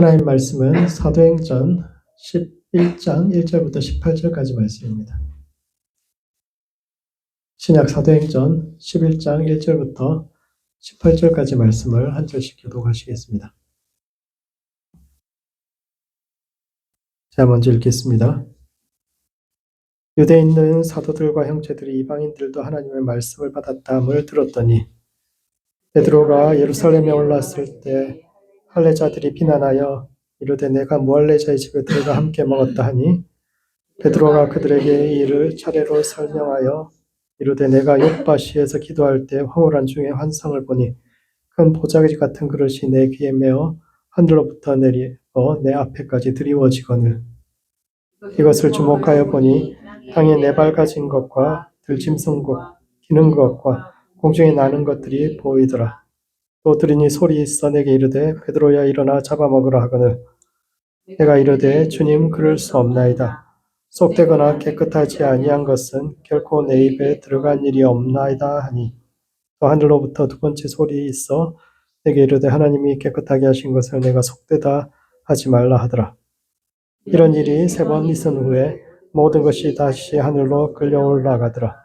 하나님 말씀은 사도행전 11장 1절부터 18절까지 말씀입니다. 신약 사도행전 11장 1절부터 18절까지 말씀을 한 절씩 교독하시겠습니다. 제가 먼저 읽겠습니다. 유대에 있는 사도들과 형제들이 이방인들도 하나님의 말씀을 받았다함을 들었더니 베드로가 예루살렘에 올랐을 때 할례자들이 비난하여 이르되 내가 무할례자의 집에 들어가 함께 먹었다 하니 베드로가 그들에게 이 일을 차례로 설명하여 이르되 내가 욥바시에서 기도할 때 황홀한 중에 환상을 보니 큰 보자기 같은 그릇이 내 귀에 메어 하늘로부터 내려 내 앞에까지 드리워지거늘 이것을 주목하여 보니 땅에 네발가진 것과 들짐승 것, 기는 것과 공중에 나는 것들이 보이더라. 또 들으니 소리 있어 내게 이르되 베드로야 일어나 잡아먹으라 하거늘 내가 이르되 주님 그럴 수 없나이다. 속되거나 깨끗하지 아니한 것은 결코 내 입에 들어간 일이 없나이다 하니 또 하늘로부터 두 번째 소리 있어 내게 이르되 하나님이 깨끗하게 하신 것을 내가 속되다 하지 말라 하더라. 이런 일이 세 번 있은 후에 모든 것이 다시 하늘로 끌려 올라가더라.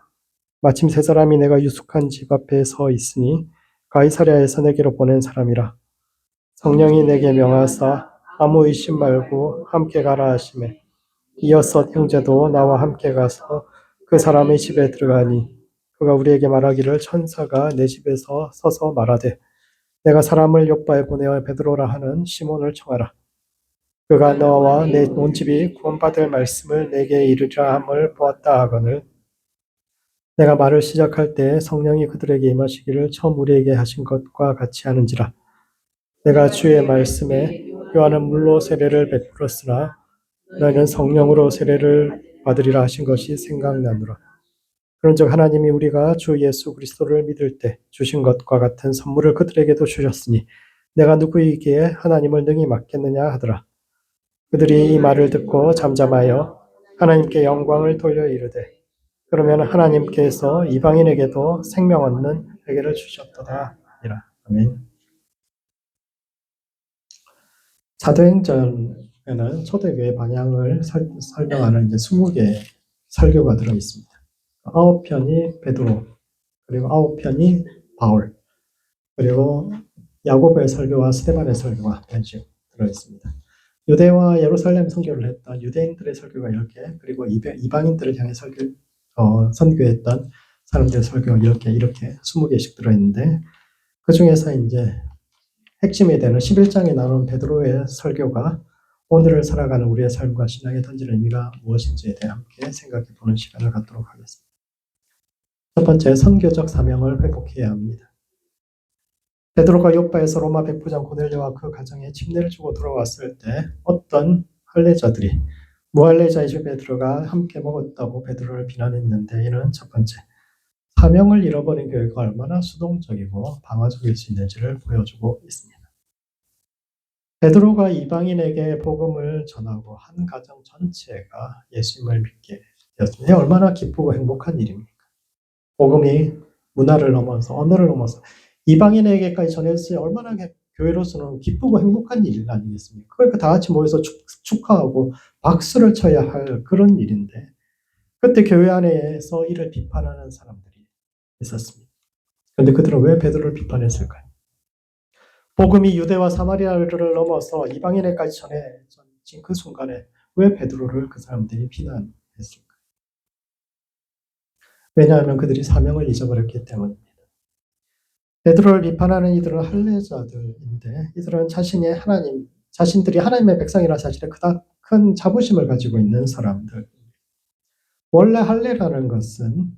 마침 세 사람이 내가 유숙한 집 앞에 서 있으니 가이사랴에서 내게로 보낸 사람이라. 성령이 내게 명하사 아무 의심 말고 함께 가라 하시매 이어서 형제도 나와 함께 가서 그 사람의 집에 들어가니 그가 우리에게 말하기를 천사가 내 집에서 서서 말하되 내가 사람을 욥바에 보내어 베드로라 하는 시몬을 청하라. 그가 너와 내 온 집이 구원받을 말씀을 내게 이르리라 함을 보았다 하거늘 내가 말을 시작할 때 성령이 그들에게 임하시기를 처음 우리에게 하신 것과 같이 하는지라. 내가 주의 말씀에 요한은 물로 세례를 베풀었으나 너희는 성령으로 세례를 받으리라 하신 것이 생각나노라. 그런즉 하나님이 우리가 주 예수 그리스도를 믿을 때 주신 것과 같은 선물을 그들에게도 주셨으니 내가 누구에게 하나님을 능히 맡겠느냐 하더라. 그들이 이 말을 듣고 잠잠하여 하나님께 영광을 돌려 이르되 그러면 하나님께서 이방인에게도 생명 얻는 회개를 주셨도다 하니라. 아멘. 사도행전에는 초대교회 방향을 설명하는 이제 20개의 설교가 들어 있습니다. 9편이 베드로, 그리고 9편이 바울, 그리고 야고보의 설교와 스데반의 설교가 편식 들어 있습니다. 유대와 예루살렘 선교를 했던 유대인들의 설교가 10개, 그리고 이방인들을 향해 선교했던 사람들의 설교가 10개, 이렇게 20개씩 들어있는데, 그 중에서 이제 핵심이 되는 11장에 나오는 베드로의 설교가 오늘을 살아가는 우리의 삶과 신앙에 던지는 의미가 무엇인지에 대해 함께 생각해 보는 시간을 갖도록 하겠습니다. 첫 번째, 선교적 사명을 회복해야 합니다. 베드로가 욥바에서 로마 백부장 고넬료와 그 가정에 침례를 주고 돌아왔을 때 어떤 할례자들이 무할례자의 집에 들어가 함께 먹었다고 베드로를 비난했는데, 이는 첫 번째, 사명을 잃어버린 교회가 얼마나 수동적이고 방어적일 수 있는지를 보여주고 있습니다. 베드로가 이방인에게 복음을 전하고 한 가정 전체가 예수님을 믿게 되었습니다. 얼마나 기쁘고 행복한 일입니까? 복음이 문화를 넘어서 언어를 넘어서 이방인에게까지 전했을 때 얼마나 교회로서는 기쁘고 행복한 일 아니겠습니까? 그러니까 다 같이 모여서 축하하고 박수를 쳐야 할 그런 일인데, 그때 교회 안에서 이를 비판하는 사람들이 있었습니다. 그런데 그들은 왜 베드로를 비판했을까요? 복음이 유대와 사마리아를 넘어서 이방인에까지 전해진 그 순간에 왜 베드로를 그 사람들이 비난했을까요? 왜냐하면 그들이 사명을 잊어버렸기 때문입니다. 베드로를 비판하는 이들은 할례자들인데, 이들은 자신들이 하나님의 백성이라는 사실에 그닥 큰 자부심을 가지고 있는 사람들. 원래 할례라는 것은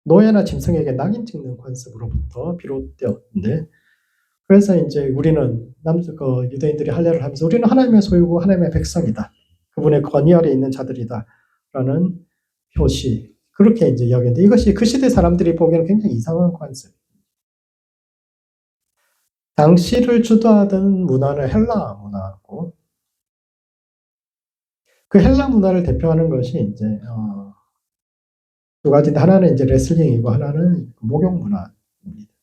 노예나 짐승에게 낙인 찍는 관습으로부터 비롯되었는데, 그래서 이제 우리는 유대인들이 할례를 하면서 우리는 하나님의 소유고 하나님의 백성이다, 그분의 권위 아래 있는 자들이다라는 표시, 그렇게 이제 이야기했는데, 이것이 그 시대 사람들이 보기에는 굉장히 이상한 관습. 당시를 주도하던 문화는 헬라 문화고, 그 헬라 문화를 대표하는 것이 이제 두 가지인데, 하나는 이제 레슬링이고 하나는 목욕 문화입니다.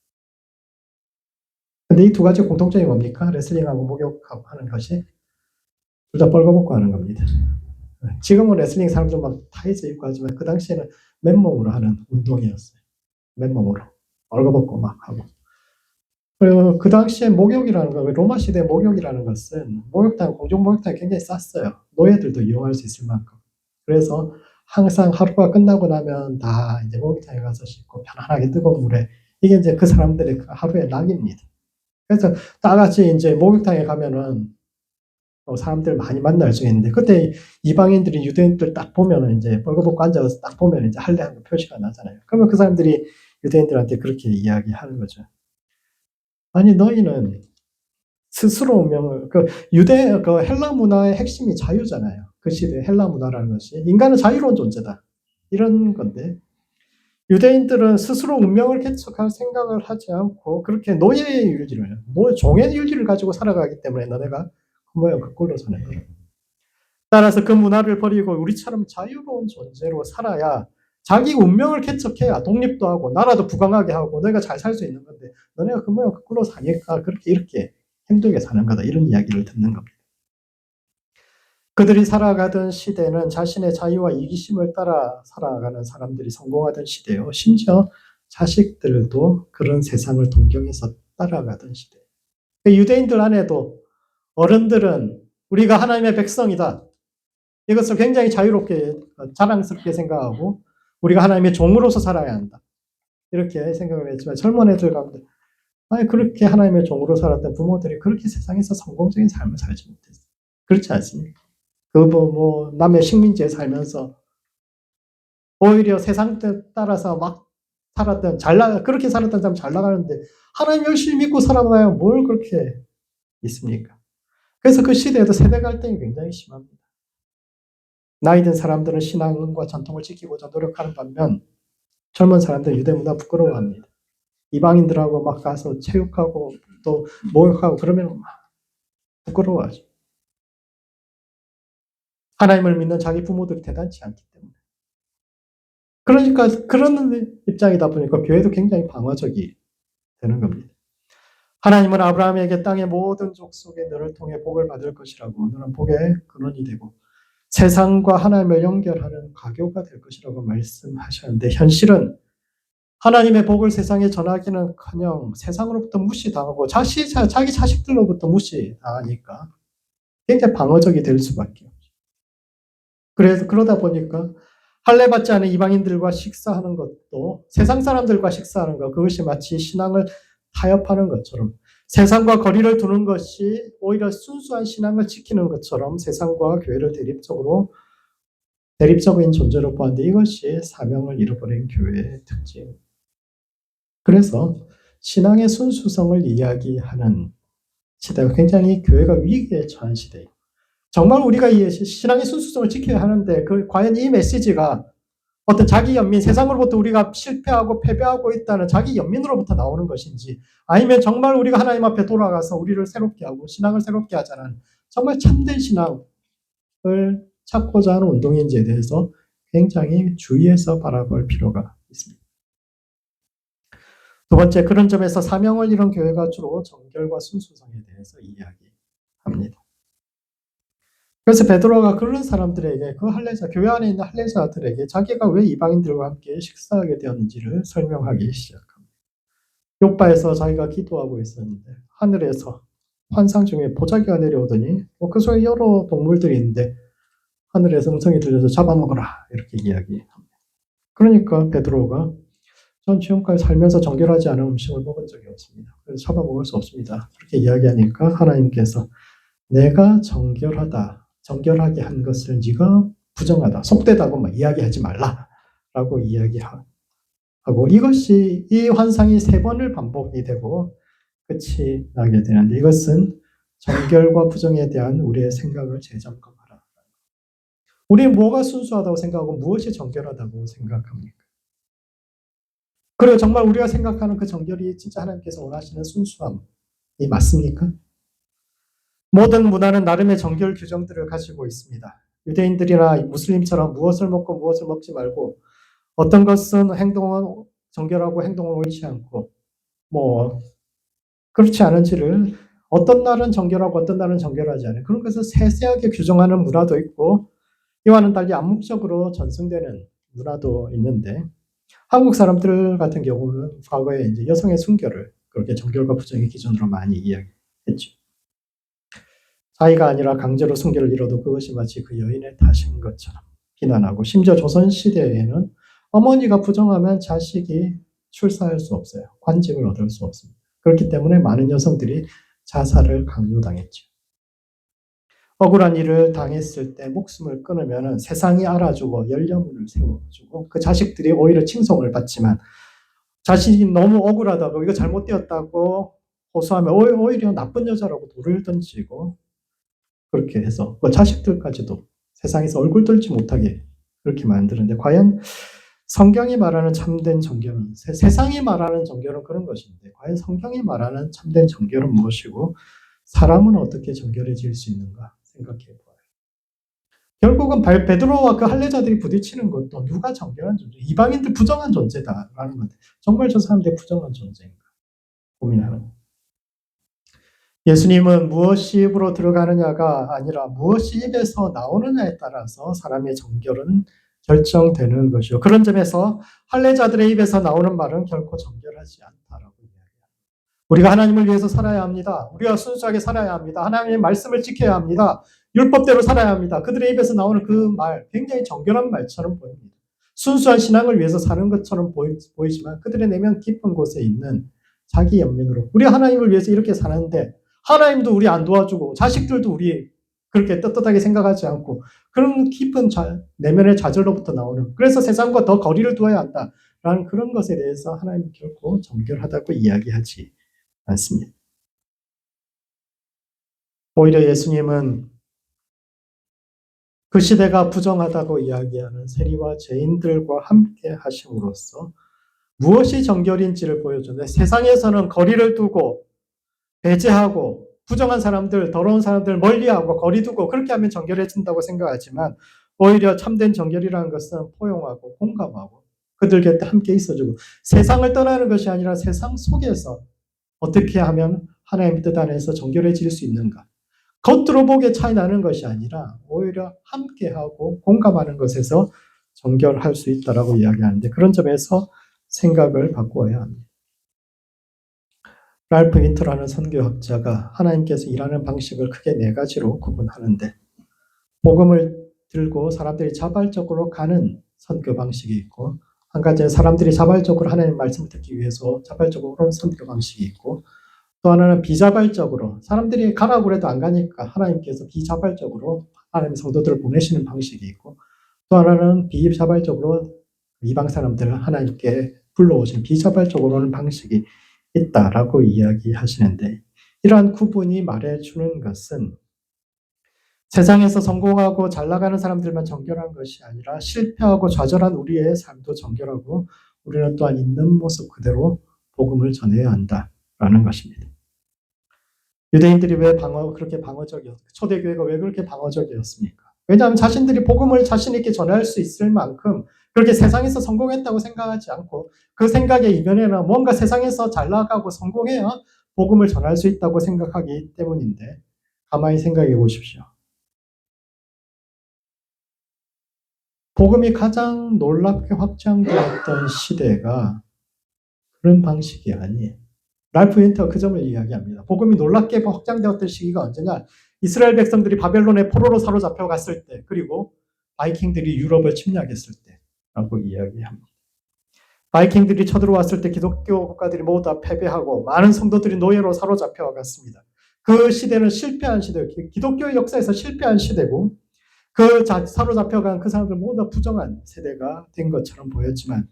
근데 이 두 가지 공통점이 뭡니까? 레슬링하고 목욕하고 하는 것이 둘 다 벌거벗고 하는 겁니다. 지금은 레슬링 사람들 막 타이즈 입고 하지만 그 당시에는 맨몸으로 하는 운동이었어요. 맨몸으로 벌거벗고 막 하고. 그리고 그 당시에 목욕이라는 거, 로마 시대 목욕이라는 것은 목욕탕, 공중 목욕탕이 굉장히 쌌어요. 노예들도 이용할 수 있을 만큼. 그래서 항상 하루가 끝나고 나면 다 이제 목욕탕에 가서 씻고 편안하게 뜨거운 물에, 이게 이제 그 사람들의 그 하루의 낙입니다. 그래서 다 같이 이제 목욕탕에 가면은 사람들 많이 만날 수 있는데, 그때 이방인들이 유대인들 딱 보면은 이제 벌거벗고 앉아서 딱 보면 이제 할례하는 표시가 나잖아요. 그러면 그 사람들이 유대인들한테 그렇게 이야기하는 거죠. 아니, 너희는 스스로 운명을, 그 헬라 문화의 핵심이 자유잖아요. 그 시대 헬라 문화라는 것이 인간은 자유로운 존재다, 이런 건데, 유대인들은 스스로 운명을 개척할 생각을 하지 않고 그렇게 노예의 윤리를, 종의 윤리를 가지고 살아가기 때문에 너네가 그 모양 그 꼴로 사는 거예요. 따라서 그 문화를 버리고 우리처럼 자유로운 존재로 살아야 자기 운명을 개척해야 독립도 하고 나라도 부강하게 하고 너희가 잘 살 수 있는 건데, 너네가 그 모양 그 꼴로 사니까 그렇게 이렇게 힘들게 사는 거다, 이런 이야기를 듣는 겁니다. 그들이 살아가던 시대는 자신의 자유와 이기심을 따라 살아가는 사람들이 성공하던 시대요. 심지어 자식들도 그런 세상을 동경해서 따라가던 시대. 유대인들 안에도 어른들은 우리가 하나님의 백성이다, 이것을 굉장히 자유롭게 자랑스럽게 생각하고 우리가 하나님의 종으로서 살아야 한다, 이렇게 생각을 했지만, 젊은 애들 가운데 아니 그렇게 하나님의 종으로 살았던 부모들이 그렇게 세상에서 성공적인 삶을 살지 못했어요. 그렇지 않습니까? 남의 식민지에 살면서 오히려 세상 따라서 막 그렇게 살았던 사람 잘 나가는데, 하나님 열심히 믿고 살아봐야 뭘 그렇게 있습니까? 그래서 그 시대에도 세대 갈등이 굉장히 심합니다. 나이 든 사람들은 신앙과 전통을 지키고자 노력하는 반면 젊은 사람들은 유대 문화 부끄러워합니다. 이방인들하고 막 가서 체육하고 또 목욕하고 그러면 막 부끄러워하죠. 하나님을 믿는 자기 부모들이 대단치 않기 때문에. 그러니까 그런 입장이다 보니까 교회도 굉장히 방어적이 되는 겁니다. 하나님은 아브라함에게 땅의 모든 족속의 너를 통해 복을 받을 것이라고, 너는 복의 근원이 되고 세상과 하나님을 연결하는 가교가 될 것이라고 말씀하셨는데, 현실은 하나님의 복을 세상에 전하기는커녕 세상으로부터 무시당하고 자기 자식들로부터 무시당하니까 굉장히 방어적이 될 수밖에 없죠. 그래서 그러다 보니까 할례 받지 않은 이방인들과 식사하는 것도, 세상 사람들과 식사하는 것, 그것이 마치 신앙을 타협하는 것처럼, 세상과 거리를 두는 것이 오히려 순수한 신앙을 지키는 것처럼 세상과 교회를 대립적인 존재로 보았는데, 이것이 사명을 잃어버린 교회의 특징입니다. 그래서 신앙의 순수성을 이야기하는 시대가 굉장히 교회가 위기에 처한 시대예요. 정말 우리가 이 신앙의 순수성을 지켜야 하는데, 과연 이 메시지가 어떤 자기 연민, 세상으로부터 우리가 실패하고 패배하고 있다는 자기 연민으로부터 나오는 것인지, 아니면 정말 우리가 하나님 앞에 돌아가서 우리를 새롭게 하고 신앙을 새롭게 하자는 정말 참된 신앙을 찾고자 하는 운동인지에 대해서 굉장히 주의해서 바라볼 필요가 있습니다. 두 번째, 그런 점에서 사명을 이룬 교회가 주로 정결과 순수성에 대해서 이야기합니다. 그래서 베드로가 그런 사람들에게, 교회 안에 있는 할례자들에게 자기가 왜 이방인들과 함께 식사하게 되었는지를 설명하기 시작합니다. 욥바에서 자기가 기도하고 있었는데 하늘에서 환상 중에 보자기가 내려오더니 그 속에 여러 동물들이 있는데 하늘에서 음성이 들려서 잡아먹어라, 이렇게 이야기합니다. 그러니까 베드로가, 전 지금까지 살면서 정결하지 않은 음식을 먹은 적이 없습니다. 그래서 잡아먹을 수 없습니다, 그렇게 이야기하니까 하나님께서 내가 정결하게 한 것을 네가 부정하다, 속되다고 막 이야기하지 말라라고 이야기하고, 이것이, 이 환상이 3번을 반복이 되고 끝이 나게 되는데, 이것은 정결과 부정에 대한 우리의 생각을 재점검하라. 우리는 뭐가 순수하다고 생각하고 무엇이 정결하다고 생각합니까? 그리고 정말 우리가 생각하는 그 정결이 진짜 하나님께서 원하시는 순수함이 맞습니까? 모든 문화는 나름의 정결 규정들을 가지고 있습니다. 유대인들이나 무슬림처럼 무엇을 먹고 무엇을 먹지 말고, 어떤 것은 행동은 정결하고 행동은 옳지 않고, 그렇지 않은지를 어떤 날은 정결하고 어떤 날은 정결하지 않아요. 그런 것을 세세하게 규정하는 문화도 있고 이와는 달리 암묵적으로 전승되는 문화도 있는데 한국 사람들 같은 경우는 과거에 이제 여성의 순결을 그렇게 정결과 부정의 기준으로 많이 이야기했죠. 자의가 아니라 강제로 순결을 이뤄도 그것이 마치 그 여인의 탓인 것처럼 비난하고 심지어 조선시대에는 어머니가 부정하면 자식이 출산할 수 없어요. 관직을 얻을 수 없습니다. 그렇기 때문에 많은 여성들이 자살을 강요당했죠. 억울한 일을 당했을 때 목숨을 끊으면 세상이 알아주고 연려문을 세워주고 그 자식들이 오히려 칭송을 받지만 자신이 너무 억울하다고 이거 잘못되었다고 호소하면 오히려 나쁜 여자라고 돌을 던지고 그렇게 해서 그 자식들까지도 세상에서 얼굴 들지 못하게 그렇게 만드는데 과연 성경이 말하는 참된 정결은 세상이 말하는 정결은 그런 것인데 과연 성경이 말하는 참된 정결은 무엇이고 사람은 어떻게 정결해질 수 있는가 생각해 보아요. 결국은 베드로와 그 할례자들이 부딪히는 것도 누가 정결한 존재, 이방인들 부정한 존재다라는 건데 정말 저 사람들이 부정한 존재인가 고민하는 거예요. 예수님은 무엇이 입으로 들어가느냐가 아니라 무엇이 입에서 나오느냐에 따라서 사람의 정결은 결정되는 것이요. 그런 점에서 할례자들의 입에서 나오는 말은 결코 정결하지 않다라고 이야기합니다. 우리가 하나님을 위해서 살아야 합니다. 우리가 순수하게 살아야 합니다. 하나님의 말씀을 지켜야 합니다. 율법대로 살아야 합니다. 그들의 입에서 나오는 그 말, 굉장히 정결한 말처럼 보입니다. 순수한 신앙을 위해서 사는 것처럼 보이지만 그들의 내면 깊은 곳에 있는 자기 연민으로 우리 하나님을 위해서 이렇게 사는데 하나님도 우리 안 도와주고 자식들도 우리 그렇게 떳떳하게 생각하지 않고 그런 깊은 내면의 좌절로부터 나오는 그래서 세상과 더 거리를 두어야 한다라는 그런 것에 대해서 하나님은 결코 정결하다고 이야기하지 않습니다. 오히려 예수님은 그 시대가 부정하다고 이야기하는 세리와 죄인들과 함께 하심으로써 무엇이 정결인지를 보여주는데 세상에서는 거리를 두고 배제하고 부정한 사람들, 더러운 사람들 멀리하고 거리 두고 그렇게 하면 정결해진다고 생각하지만 오히려 참된 정결이라는 것은 포용하고 공감하고 그들 곁에 함께 있어주고 세상을 떠나는 것이 아니라 세상 속에서 어떻게 하면 하나님의 뜻 안에서 정결해질 수 있는가. 겉으로 보기에 차이 나는 것이 아니라 오히려 함께하고 공감하는 것에서 정결할 수 있다라고 이야기하는데 그런 점에서 생각을 바꾸어야 합니다. 랄프 윈터라는 선교학자가 하나님께서 일하는 방식을 크게 네 가지로 구분하는데 복음을 들고 사람들이 자발적으로 가는 선교 방식이 있고 한 가지는 사람들이 자발적으로 하나님의 말씀을 듣기 위해서 자발적으로 그런 선교 방식이 있고 또 하나는 비자발적으로 사람들이 가라고 해도 안 가니까 하나님께서 비자발적으로 하나님의 성도들을 보내시는 방식이 있고 또 하나는 비자발적으로 이방 사람들을 하나님께 불러오시는 비자발적으로 오는 방식이 있다라고 이야기하시는데 이러한 구분이 말해주는 것은 세상에서 성공하고 잘 나가는 사람들만 정결한 것이 아니라 실패하고 좌절한 우리의 삶도 정결하고 우리는 또한 있는 모습 그대로 복음을 전해야 한다라는 것입니다. 유대인들이 왜 그렇게 방어적이었습니까? 초대교회가 왜 그렇게 방어적이었습니까? 왜냐하면 자신들이 복음을 자신 있게 전할 수 있을 만큼 그렇게 세상에서 성공했다고 생각하지 않고 그 생각의 이면에는 뭔가 세상에서 잘 나가고 성공해야 복음을 전할 수 있다고 생각하기 때문인데 가만히 생각해 보십시오. 복음이 가장 놀랍게 확장되었던 시대가 그런 방식이 아니에요. 랄프 윈터가 그 점을 이야기합니다. 복음이 놀랍게 확장되었던 시기가 언제냐? 이스라엘 백성들이 바벨론의 포로로 사로잡혀 갔을 때, 그리고 바이킹들이 유럽을 침략했을 때라고 이야기합니다. 바이킹들이 쳐들어왔을 때 기독교 국가들이 모두 다 패배하고 많은 성도들이 노예로 사로잡혀 갔습니다. 그 시대는 실패한 시대예요. 기독교의 역사에서 실패한 시대고 그 사로잡혀간 그 사람들 모두 다 부정한 세대가 된 것처럼 보였지만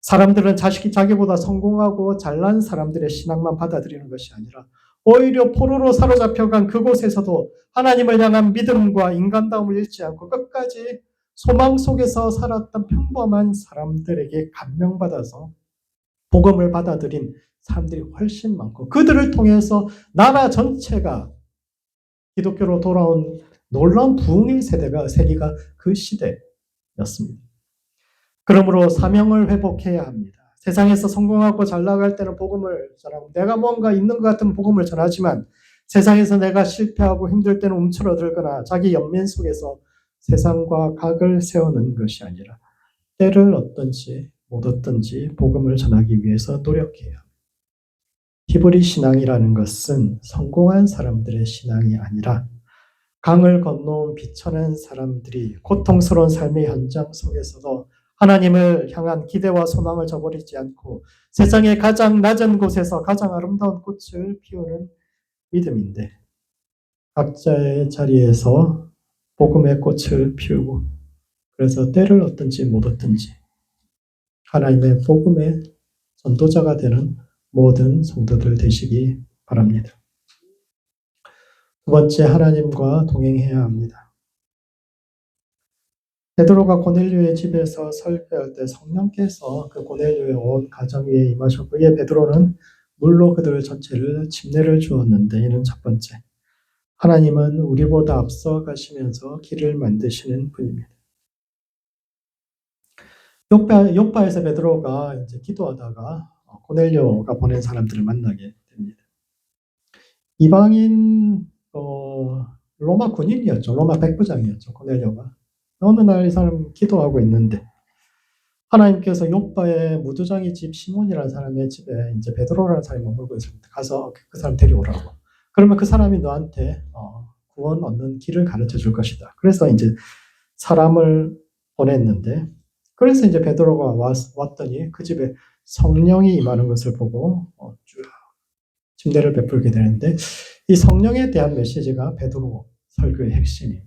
사람들은 자기보다 성공하고 잘난 사람들의 신앙만 받아들이는 것이 아니라 오히려 포로로 사로잡혀간 그곳에서도 하나님을 향한 믿음과 인간다움을 잃지 않고 끝까지 소망 속에서 살았던 평범한 사람들에게 감명받아서 복음을 받아들인 사람들이 훨씬 많고 그들을 통해서 나라 전체가 기독교로 돌아온 놀라운 부흥의 세기가 그 시대였습니다. 그러므로 사명을 회복해야 합니다. 세상에서 성공하고 잘 나갈 때는 복음을 전하고 내가 뭔가 있는 것 같은 복음을 전하지만 세상에서 내가 실패하고 힘들 때는 움츠러들거나 자기 연민 속에서 세상과 각을 세우는 것이 아니라 때를 얻든지 못 얻든지 복음을 전하기 위해서 노력해요. 히브리 신앙이라는 것은 성공한 사람들의 신앙이 아니라 강을 건너온 비천한 사람들이 고통스러운 삶의 현장 속에서도 하나님을 향한 기대와 소망을 저버리지 않고 세상의 가장 낮은 곳에서 가장 아름다운 꽃을 피우는 믿음인데 각자의 자리에서 복음의 꽃을 피우고 그래서 때를 얻든지 못 얻든지 하나님의 복음의 전도자가 되는 모든 성도들 되시기 바랍니다. 두 번째, 하나님과 동행해야 합니다. 베드로가 고넬료의 집에서 설교할 때 성령께서 그 고넬료의 온 가정 위에 임하셨고 이에 베드로는 물로 그들 전체를 침례를 주었는데 이는 첫 번째, 하나님은 우리보다 앞서 가시면서 길을 만드시는 분입니다. 요파에서 베드로가 이제 기도하다가 고넬료가 보낸 사람들을 만나게 됩니다. 이방인 로마 군인이었죠. 로마 백부장이었죠. 고넬료가. 어느 날 이 사람 기도하고 있는데 하나님께서 요파의 무두장이 집 시몬이라는 사람의 집에 이제 베드로라는 사람이 머물고 있습니다. 가서 그 사람 데려오라고. 그러면 그 사람이 너한테 구원 얻는 길을 가르쳐 줄 것이다. 그래서 이제 사람을 보냈는데 그래서 이제 베드로가 왔더니 그 집에 성령이 임하는 것을 보고 쭉 침례를 베풀게 되는데 이 성령에 대한 메시지가 베드로 설교의 핵심입니다.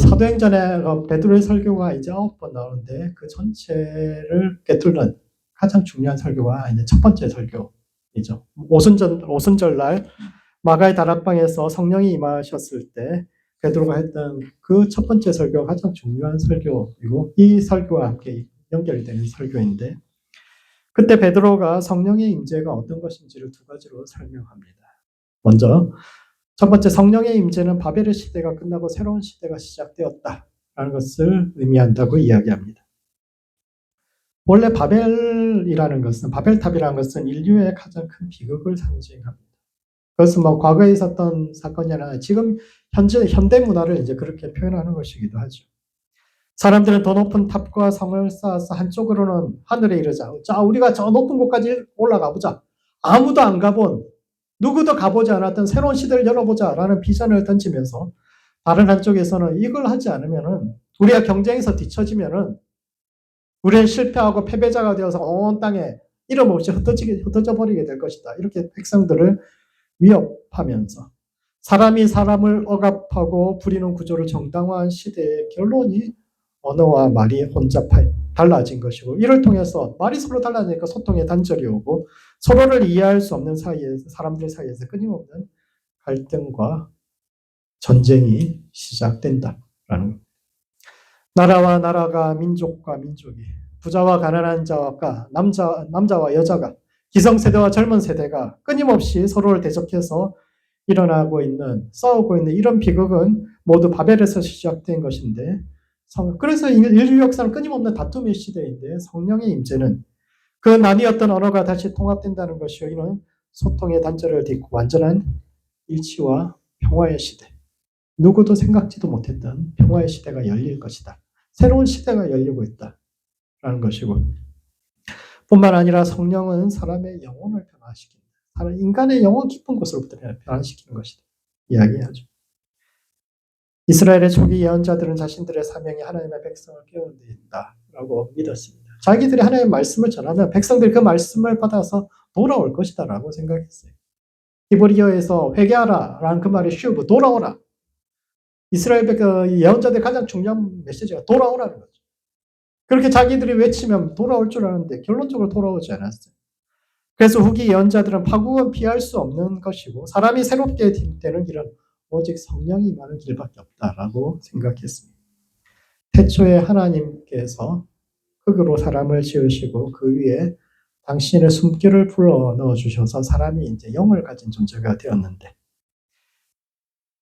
사도행전에 베드로의 설교가 이제 9번 나오는데 그 전체를 꿰뚫는 가장 중요한 설교가 이제 첫 번째 설교이죠. 오순절날 마가의 다락방에서 성령이 임하셨을 때 베드로가 했던 그 첫 번째 설교가 가장 중요한 설교이고 이 설교와 함께 연결이 되는 설교인데 그때 베드로가 성령의 임재가 어떤 것인지를 두 가지로 설명합니다. 먼저 첫 번째, 성령의 임재는 바벨의 시대가 끝나고 새로운 시대가 시작되었다라는 것을 의미한다고 이야기합니다. 원래 바벨이라는 것은 바벨탑이라는 것은 인류의 가장 큰 비극을 상징합니다. 그것은 뭐 과거에 있었던 사건이 아니라 지금 현대 문화를 이제 그렇게 표현하는 것이기도 하죠. 사람들은 더 높은 탑과 성을 쌓아서 한쪽으로는 하늘에 이르자. 자, 우리가 저 높은 곳까지 올라가 보자. 아무도 안 가본, 누구도 가보지 않았던 새로운 시대를 열어보자라는 비전을 던지면서 다른 한쪽에서는 이걸 하지 않으면은 우리가 경쟁에서 뒤처지면은 우리는 실패하고 패배자가 되어서 온 땅에 이름 없이 흩어져 버리게 될 것이다. 이렇게 백성들을 위협하면서 사람이 사람을 억압하고 부리는 구조를 정당화한 시대의 결론이 언어와 말이 혼잡해 달라진 것이고 이를 통해서 말이 서로 달라지니까 소통에 단절이 오고 서로를 이해할 수 없는 사이에서 사람들 사이에서 끊임없는 갈등과 전쟁이 시작된다라는 겁니다. 나라와 나라가 민족과 민족이 부자와 가난한 자와 남자와 여자가 기성세대와 젊은 세대가 끊임없이 서로를 대적해서 일어나고 있는 싸우고 있는 이런 비극은 모두 바벨에서 시작된 것인데 그래서 인류 역사는 끊임없는 다툼의 시대인데 성령의 임재는 그 나뉘었던 언어가 다시 통합된다는 것이요 이는 소통의 단절을 딛고 완전한 일치와 평화의 시대 누구도 생각지도 못했던 평화의 시대가 열릴 것이다. 새로운 시대가 열리고 있다라는 것이고 뿐만 아니라 성령은 사람의 영혼을 변화시킨다. 인간의 영혼 깊은 곳으로부터 변화시키는 것이다. 이야기하죠. 이스라엘의 초기 예언자들은 자신들의 사명이 하나님의 백성을 깨운다라고 믿었습니다. 자기들이 하나님의 말씀을 전하면 백성들이 그 말씀을 받아서 돌아올 것이다라고 생각했어요. 히브리어에서 회개하라라는 그 말이 슈브, 돌아오라. 이스라엘 예언자들의 가장 중요한 메시지가 돌아오라는 거죠. 그렇게 자기들이 외치면 돌아올 줄 아는데 결론적으로 돌아오지 않았어요. 그래서 후기 예언자들은 파국은 피할 수 없는 것이고 사람이 새롭게 되는 길은 오직 성령이 임하는 길밖에 없다라고 생각했습니다. 태초에 하나님께서 흙으로 사람을 지으시고 그 위에 당신의 숨결을 불어 넣어 주셔서 사람이 이제 영을 가진 존재가 되었는데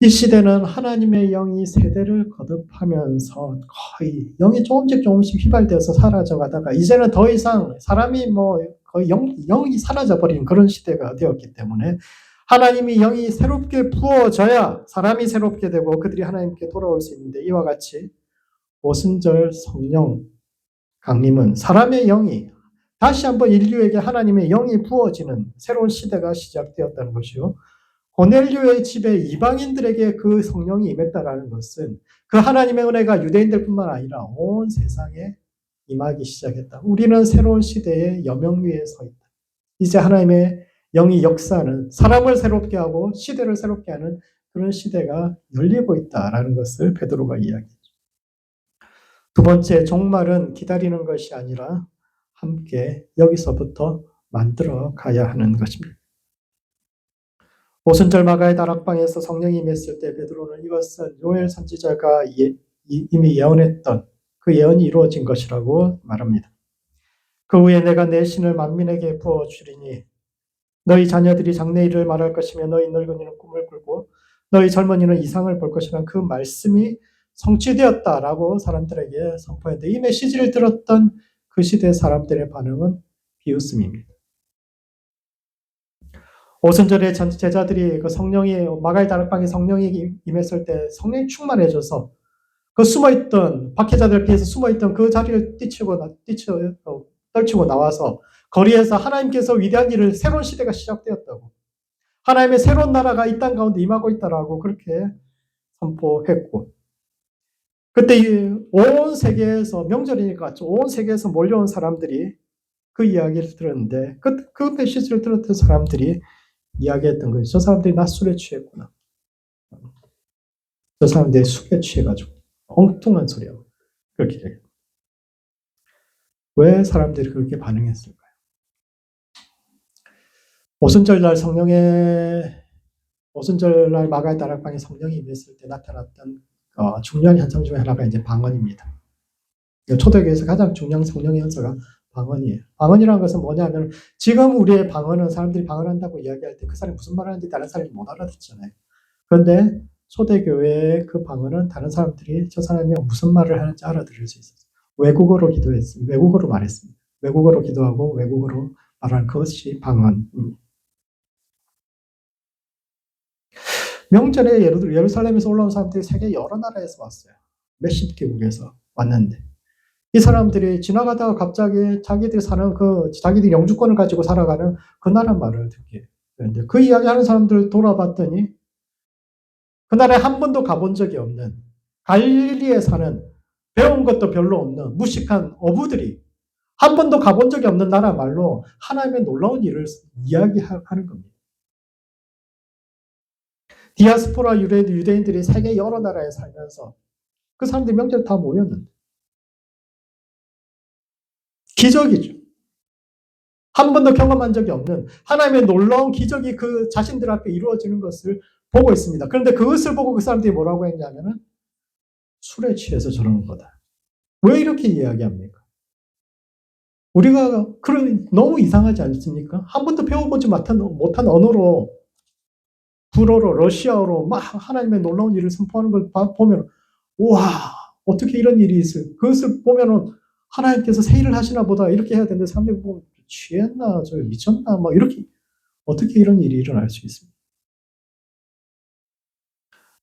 이 시대는 하나님의 영이 세대를 거듭하면서 거의 영이 조금씩 휘발되어서 사라져가다가 이제는 더 이상 사람이 거의 영이 사라져버린 그런 시대가 되었기 때문에 하나님이 영이 새롭게 부어져야 사람이 새롭게 되고 그들이 하나님께 돌아올 수 있는데 이와 같이 오순절 성령 강림은 사람의 영이 다시 한번 인류에게 하나님의 영이 부어지는 새로운 시대가 시작되었다는 것이요. 고넬료의 집에 이방인들에게 그 성령이 임했다라는 것은 그 하나님의 은혜가 유대인들뿐만 아니라 온 세상에 임하기 시작했다. 우리는 새로운 시대의 여명 위에 서 있다. 이제 하나님의 영이 역사하는 사람을 새롭게 하고 시대를 새롭게 하는 그런 시대가 열리고 있다라는 것을 베드로가 이야기했죠. 두 번째, 종말은 기다리는 것이 아니라 함께 여기서부터 만들어 가야 하는 것입니다. 오순절 마가의 다락방에서 성령이 임했을 때 베드로는 이것은 요엘 선지자가 이미 예언했던 그 예언이 이루어진 것이라고 말합니다. 그 후에 내가 내 신을 만민에게 부어주리니 너희 자녀들이 장래일을 말할 것이며 너희 늙은이는 꿈을 꿀고 너희 젊은이는 이상을 볼 것이라는 그 말씀이 성취되었다라고 사람들에게 선포했는데 이 메시지를 들었던 그 시대 사람들의 반응은 비웃음입니다. 오순절에 제자들이 그 성령이 마가의 다락방에 성령이 임했을 때 성령이 충만해져서 그 숨어있던 박해자들 피해서 숨어있던 그 자리를 떨치고 나와서 거리에서 하나님께서 위대한 일을 새로운 시대가 시작되었다고 하나님의 새로운 나라가 이 땅 가운데 임하고 있다라고 그렇게 선포했고 그때 온 세계에서 명절이니까 온 세계에서 몰려온 사람들이 그 이야기를 들었는데 그 메시지를 들었던 사람들이 이야기했던 거예요. 저 사람들이 나 술에 취했구나. 저 사람들이 술에 취해가지고 엉뚱한 소리하고 그렇게 얘기해요. 왜 사람들이 그렇게 반응했을까요? 오순절날 마가의 다락방에 성령이 임했을 때 나타났던 중요한 현상 중에 하나가 이제 방언입니다. 초대교회에서 가장 중요한 성령의 현상가 방언이에요. 방언이라는 것은 뭐냐면 지금 우리의 방언은 사람들이 방언한다고 이야기할 때 그 사람이 무슨 말을 하는지 다른 사람이 못 알아듣잖아요. 그런데 초대교회의 그 방언은 다른 사람들이 저 사람이 무슨 말을 하는지 알아들을 수 있었어요. 외국어로 기도했습니다. 외국어로 말했습니다. 외국어로 기도하고 외국어로 말하는 그것이 방언입니다. 명절에 예루살렘에서 올라온 사람들이 세계 여러 나라에서 왔어요. 몇십 개국에서 왔는데 이 사람들이 지나가다가 갑자기 자기들이 영주권을 가지고 살아가는 그 나라 말을 듣게 되는데 그 이야기하는 사람들 돌아봤더니 그 나라에 한 번도 가본 적이 없는 갈릴리에 사는 배운 것도 별로 없는 무식한 어부들이 한 번도 가본 적이 없는 나라 말로 하나님의 놀라운 일을 이야기하는 겁니다. 디아스포라 유대인들이 세계 여러 나라에 살면서 그 사람들이 명절 다 모였는데 기적이죠. 한 번도 경험한 적이 없는 하나님의 놀라운 기적이 그 자신들 앞에 이루어지는 것을 보고 있습니다. 그런데 그것을 보고 그 사람들이 뭐라고 했냐면은 술에 취해서 저러는 거다. 왜 이렇게 이야기합니까? 우리가 너무 이상하지 않습니까? 한 번도 배워보지 못한 언어로 불어로 러시아어로 막 하나님의 놀라운 일을 선포하는 걸 보면 우와 어떻게 이런 일이 있어요. 그것을 보면은 하나님께서 새 일을 하시나 보다 이렇게 해야 되는데 사람들이 보면 취했나 저 미쳤나 막 이렇게 어떻게 이런 일이 일어날 수 있습니까?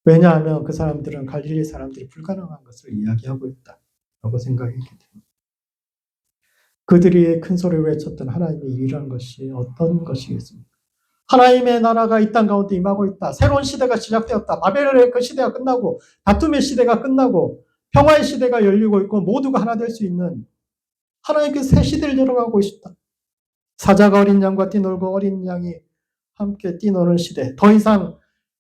왜냐하면 그 사람들은 갈릴리 사람들이 불가능한 것을 이야기하고 있다라고 생각했기 때문에 그들이 큰 소리를 외쳤던 하나님의 일이라는 것이 어떤 것이겠습니까? 하나님의 나라가 이 땅 가운데 임하고 있다. 새로운 시대가 시작되었다. 바벨의 그 시대가 끝나고 다툼의 시대가 끝나고 평화의 시대가 열리고 있고 모두가 하나 될 수 있는 하나님께서 새 시대를 열어가고 있다. 사자가 어린 양과 뛰놀고 어린 양이 함께 뛰노는 시대. 더 이상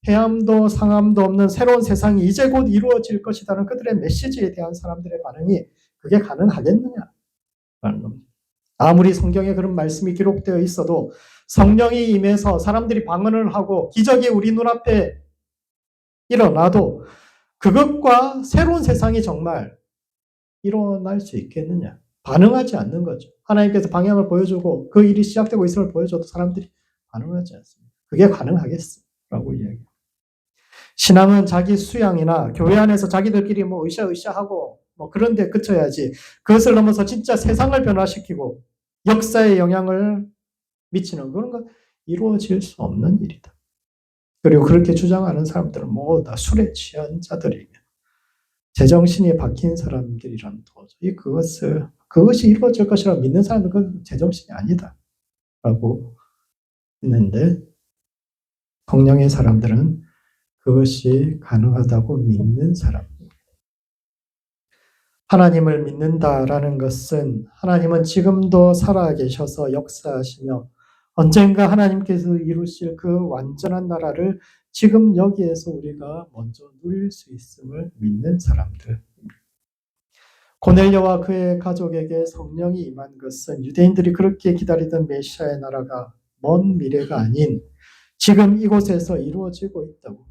해함도 상함도 없는 새로운 세상이 이제 곧 이루어질 것이라는 그들의 메시지에 대한 사람들의 반응이 그게 가능하겠느냐라는 겁니다. 아무리 성경에 그런 말씀이 기록되어 있어도 성령이 임해서 사람들이 방언을 하고 기적이 우리 눈앞에 일어나도 그것과 새로운 세상이 정말 일어날 수 있겠느냐. 반응하지 않는 거죠. 하나님께서 방향을 보여주고 그 일이 시작되고 있음을 보여줘도 사람들이 반응하지 않습니다. 그게 가능하겠어라고 이야기합니다. 신앙은 자기 수양이나 교회 안에서 자기들끼리 뭐 으쌰으쌰하고 뭐 그런 데 그쳐야지, 그것을 넘어서 진짜 세상을 변화시키고 역사에 영향을 미치는 그런 건 이루어질 수 없는 일이다. 그리고 그렇게 주장하는 사람들은 모두 다 술에 취한 자들이며 제정신이 박힌 사람들이란 도저히 그것이 이루어질 것이라고 믿는 사람은 그건 제정신이 아니다 라고 했는데, 성령의 사람들은 그것이 가능하다고 믿는 사람. 하나님을 믿는다라는 것은 하나님은 지금도 살아계셔서 역사하시며 언젠가 하나님께서 이루실 그 완전한 나라를 지금 여기에서 우리가 먼저 누릴 수 있음을 믿는 사람들. 고넬료와 그의 가족에게 성령이 임한 것은 유대인들이 그렇게 기다리던 메시아의 나라가 먼 미래가 아닌 지금 이곳에서 이루어지고 있다고.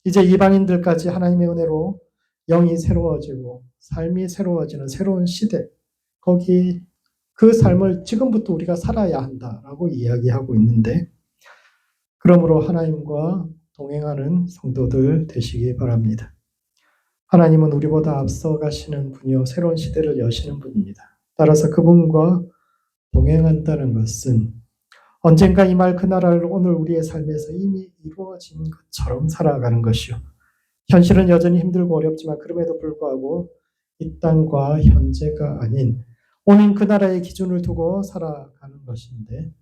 이제 이방인들까지 하나님의 은혜로 영이 새로워지고 삶이 새로워지는 새로운 시대, 거기 그 삶을 지금부터 우리가 살아야 한다라고 이야기하고 있는데, 그러므로 하나님과 동행하는 성도들 되시기 바랍니다. 하나님은 우리보다 앞서 가시는 분이요 새로운 시대를 여시는 분입니다. 따라서 그분과 동행한다는 것은 언젠가 임할 그 나라를 오늘 우리의 삶에서 이미 이루어진 것처럼 살아가는 것이요, 현실은 여전히 힘들고 어렵지만 그럼에도 불구하고 이 땅과 현재가 아닌 오는 그 나라의 기준을 두고 살아가는 것인데,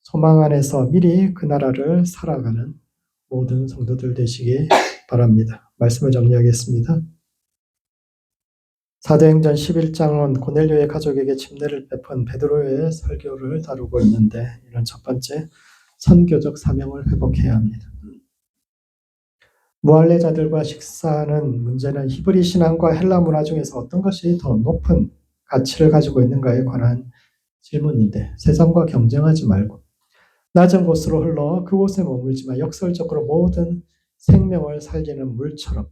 소망 안에서 미리 그 나라를 살아가는 모든 성도들 되시기 바랍니다. 말씀을 정리하겠습니다. 사도행전 11장은 고넬료의 가족에게 침례를 베푼 베드로의 설교를 다루고 있는데, 이런 첫 번째, 선교적 사명을 회복해야 합니다. 무할례자들과 식사하는 문제는 히브리 신앙과 헬라 문화 중에서 어떤 것이 더 높은 가치를 가지고 있는가에 관한 질문인데, 세상과 경쟁하지 말고 낮은 곳으로 흘러 그곳에 머물지만 역설적으로 모든 생명을 살리는 물처럼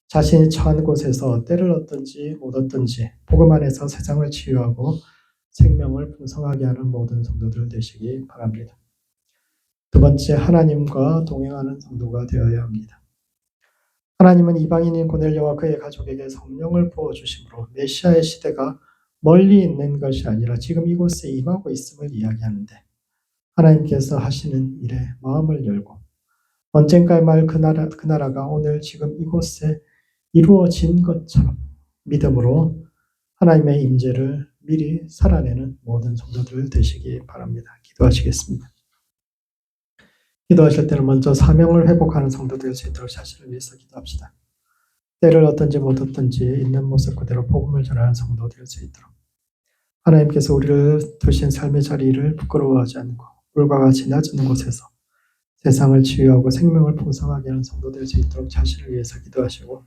자신이 처한 곳에서 때를 얻든지 못 얻든지 복음 안에서 세상을 치유하고 생명을 풍성하게 하는 모든 성도들 되시기 바랍니다. 두 번째, 하나님과 동행하는 성도가 되어야 합니다. 하나님은 이방인인 고넬료와 그의 가족에게 성령을 부어주심으로 메시아의 시대가 멀리 있는 것이 아니라 지금 이곳에 임하고 있음을 이야기하는데, 하나님께서 하시는 일에 마음을 열고 언젠가 말 그 나라가 오늘 지금 이곳에 이루어진 것처럼 믿음으로 하나님의 임재를 미리 살아내는 모든 성도들 되시기 바랍니다. 기도하시겠습니다. 기도하실 때는 먼저 사명을 회복하는 성도들 수 있도록 자신을 위해서 기도합시다. 때를 얻든지 못 얻든지 있는 모습 그대로 복음을 전하는 성도 될 수 있도록 하나님께서 우리를 두신 삶의 자리를 부끄러워하지 않고 물과 같이 낮은 곳에서 세상을 치유하고 생명을 풍성하게 하는 성도 될 수 있도록 자신을 위해서 기도하시고,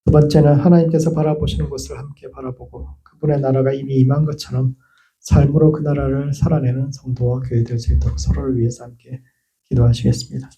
두 번째는 하나님께서 바라보시는 곳을 함께 바라보고 그분의 나라가 이미 임한 것처럼 삶으로 그 나라를 살아내는 성도와 교회 될 수 있도록 서로를 위해서 함께 기도하시겠습니다.